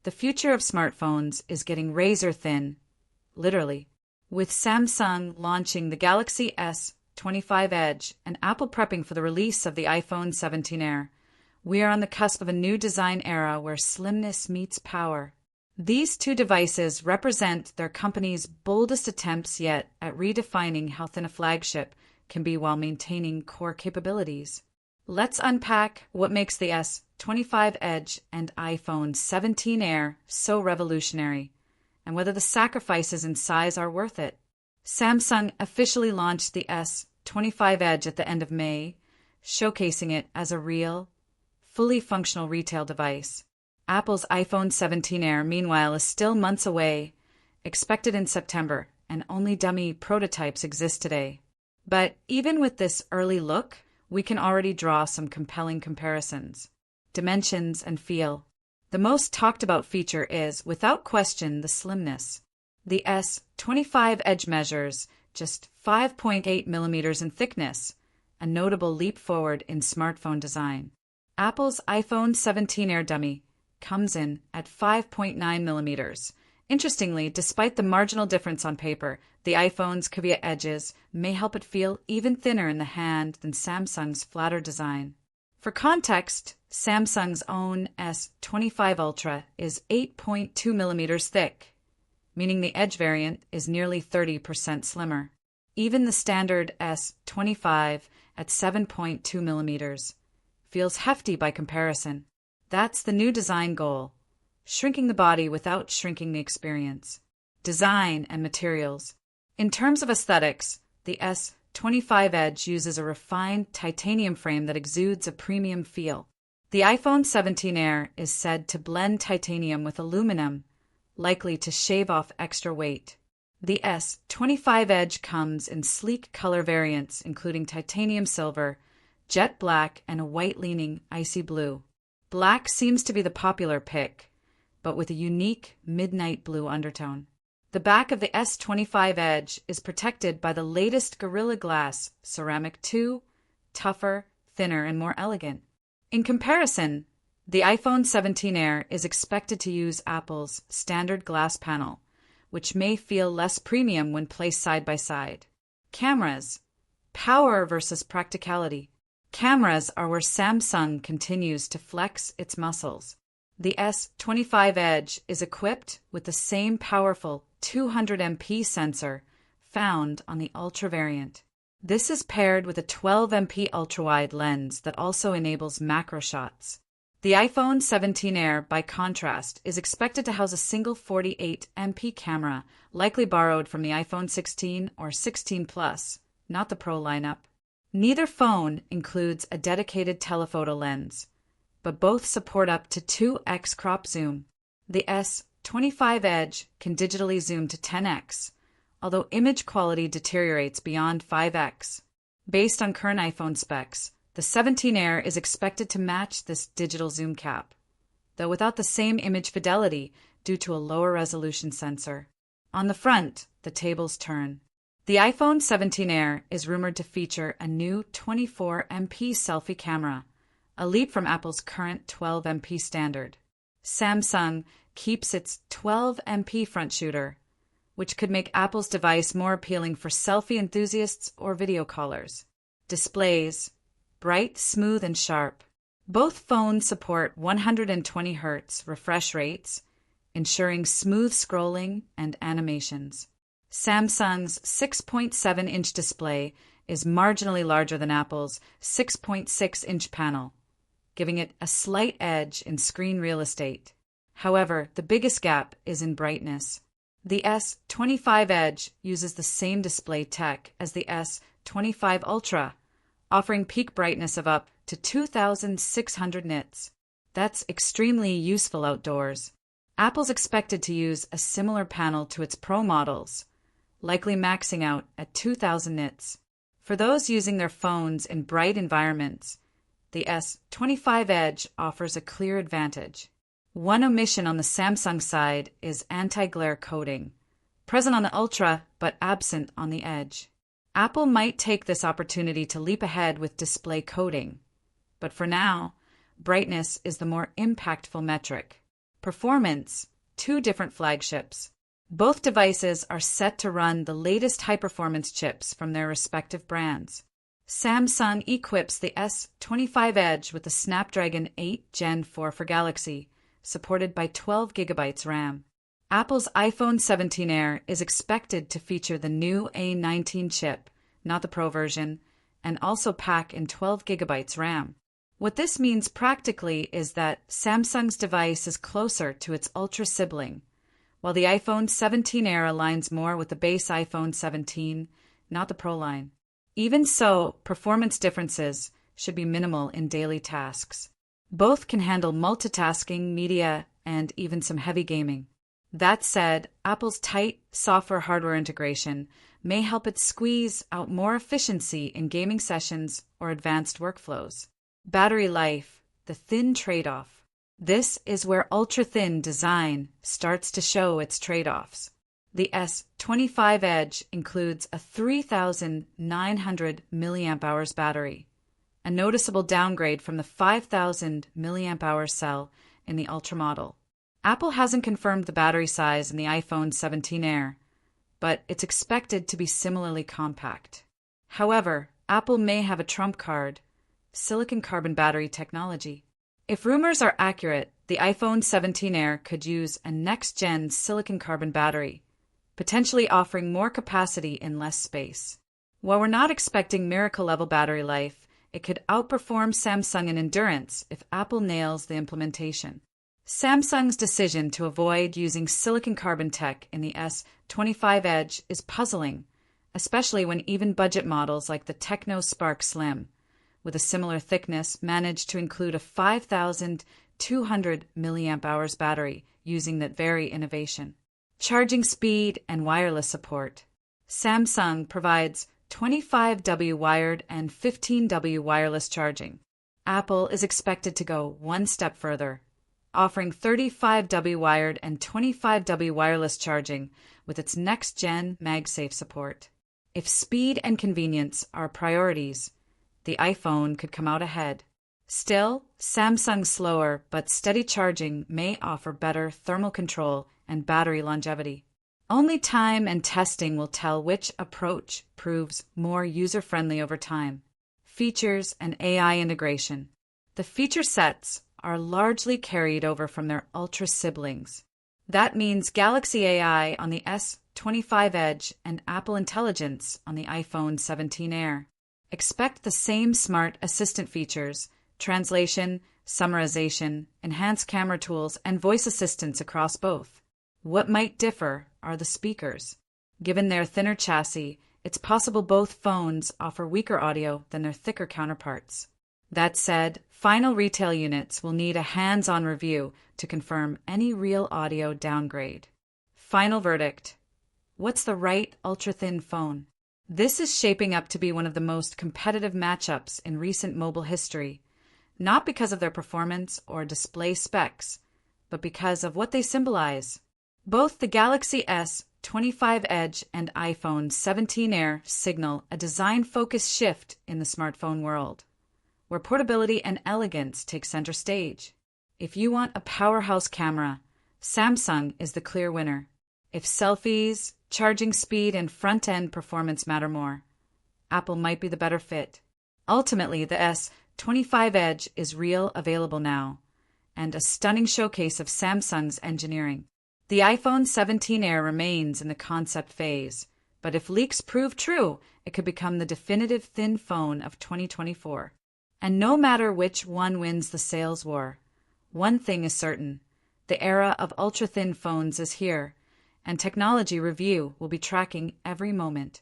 The future of smartphones is getting razor thin, literally. With Samsung launching the Galaxy S25 Edge and Apple prepping for the release of the iPhone 17 Air, we are on the cusp of a new design era where slimness meets power. These two devices represent their companies' boldest attempts yet at redefining how thin a flagship can be while maintaining core capabilities. Let's unpack what makes the S25 Edge and iPhone 17 Air so revolutionary, and whether the sacrifices in size are worth it. Samsung officially launched the S25 Edge at the end of May, showcasing it as a real, fully functional retail device. Apple's iPhone 17 Air, meanwhile, is still months away, expected in September, and only dummy prototypes exist today. But even with this early look, we can already draw some compelling comparisons. Dimensions and feel. The most talked about feature is, without question, the slimness. The S25 Edge measures just 5.8 millimeters in thickness, a notable leap forward in smartphone design. Apple's iPhone 17 Air dummy comes in at 5.9 millimeters. Interestingly, despite the marginal difference on paper, the iPhone's caveat edges may help it feel even thinner in the hand than Samsung's flatter design. For context, Samsung's own S25 Ultra is 8.2 millimeters thick, meaning the Edge variant is nearly 30% slimmer. Even the standard S25 at 7.2 millimeters feels hefty by comparison. That's the new design goal, shrinking the body without shrinking the experience. Design and materials. In terms of aesthetics, the S25 Edge uses a refined titanium frame that exudes a premium feel. The iPhone 17 Air is said to blend titanium with aluminum, likely to shave off extra weight. The S25 Edge comes in sleek color variants, including titanium silver, jet black, and a white-leaning icy blue. Black seems to be the popular pick, but with a unique midnight blue undertone. The back of the S25 Edge is protected by the latest Gorilla Glass Ceramic 2, tougher, thinner, and more elegant. In comparison, the iPhone 17 Air is expected to use Apple's standard glass panel, which may feel less premium when placed side by side. Cameras. Power versus practicality. Cameras are where Samsung continues to flex its muscles. The S25 Edge is equipped with the same powerful 200MP sensor found on the Ultra variant. This is paired with a 12MP ultrawide lens that also enables macro shots. The iPhone 17 Air, by contrast, is expected to house a single 48MP camera, likely borrowed from the iPhone 16 or 16 Plus, not the Pro lineup. Neither phone includes a dedicated telephoto lens, but both support up to 2x crop zoom. The S25 Edge can digitally zoom to 10x, although image quality deteriorates beyond 5x. Based on current iPhone specs, the 17 Air is expected to match this digital zoom cap, though without the same image fidelity due to a lower resolution sensor. On the front, the tables turn. The iPhone 17 Air is rumored to feature a new 24MP selfie camera, a leap from Apple's current 12MP standard. Samsung keeps its 12MP front shooter, which could make Apple's device more appealing for selfie enthusiasts or video callers. Displays. Bright, smooth, and sharp. Both phones support 120Hz refresh rates, ensuring smooth scrolling and animations. Samsung's 6.7-inch display is marginally larger than Apple's 6.6-inch panel, giving it a slight edge in screen real estate. However, the biggest gap is in brightness. The S25 Edge uses the same display tech as the S25 Ultra, offering peak brightness of up to 2,600 nits. That's extremely useful outdoors. Apple's expected to use a similar panel to its Pro models, likely maxing out at 2,000 nits. For those using their phones in bright environments, the S25 Edge offers a clear advantage. One omission on the Samsung side is anti-glare coating, present on the Ultra but absent on the Edge. Apple might take this opportunity to leap ahead with display coating, but for now, brightness is the more impactful metric. Performance, two different flagships. Both devices are set to run the latest high-performance chips from their respective brands. Samsung equips the S25 Edge with the Snapdragon 8 Gen 4 for Galaxy, supported by 12 GB RAM. Apple's iPhone 17 Air is expected to feature the new A19 chip, not the Pro version, and also pack in 12 GB RAM. What this means practically is that Samsung's device is closer to its Ultra sibling, while the iPhone 17 Air aligns more with the base iPhone 17, not the Pro line. Even so, performance differences should be minimal in daily tasks. Both can handle multitasking, media, and even some heavy gaming. That said, Apple's tight software-hardware integration may help it squeeze out more efficiency in gaming sessions or advanced workflows. Battery life, the thin trade-off. This is where ultra-thin design starts to show its trade-offs. The S25 Edge includes a 3,900 mAh battery, a noticeable downgrade from the 5,000 mAh cell in the Ultra model. Apple hasn't confirmed the battery size in the iPhone 17 Air, but it's expected to be similarly compact. However, Apple may have a trump card: silicon carbon battery technology. If rumors are accurate, the iPhone 17 Air could use a next-gen silicon carbon battery, potentially offering more capacity in less space. While we're not expecting miracle-level battery life, it could outperform Samsung in endurance if Apple nails the implementation. Samsung's decision to avoid using silicon carbon tech in the S25 Edge is puzzling, especially when even budget models like the Techno Spark Slim, with a similar thickness, managed to include a 5,200 mAh battery using that very innovation. Charging speed and wireless support. Samsung provides 25W wired and 15W wireless charging. Apple is expected to go one step further, offering 35W wired and 25W wireless charging with its next-gen MagSafe support. If speed and convenience are priorities, the iPhone could come out ahead. Still, Samsung's slower but steady charging may offer better thermal control and battery longevity. Only time and testing will tell which approach proves more user-friendly over time. Features and AI integration. The feature sets are largely carried over from their Ultra siblings. That means Galaxy AI on the S25 Edge and Apple Intelligence on the iPhone 17 Air. Expect the same smart assistant features: translation, summarization, enhanced camera tools, and voice assistance across both. What might differ are the speakers. Given their thinner chassis, it's possible both phones offer weaker audio than their thicker counterparts. That said, final retail units will need a hands-on review to confirm any real audio downgrade. Final verdict. What's the right ultra-thin phone? This is shaping up to be one of the most competitive matchups in recent mobile history, not because of their performance or display specs, but because of what they symbolize. Both the Galaxy S25 Edge and iPhone 17 Air signal a design-focused shift in the smartphone world, where portability and elegance take center stage. If you want a powerhouse camera, Samsung is the clear winner. If selfies, charging speed, and front-end performance matter more, Apple might be the better fit. Ultimately, the S25 Edge is real, available now, and a stunning showcase of Samsung's engineering. The iPhone 17 Air remains in the concept phase, but if leaks prove true, it could become the definitive thin phone of 2024. And no matter which one wins the sales war, one thing is certain: the era of ultra-thin phones is here, and Technology Review will be tracking every moment.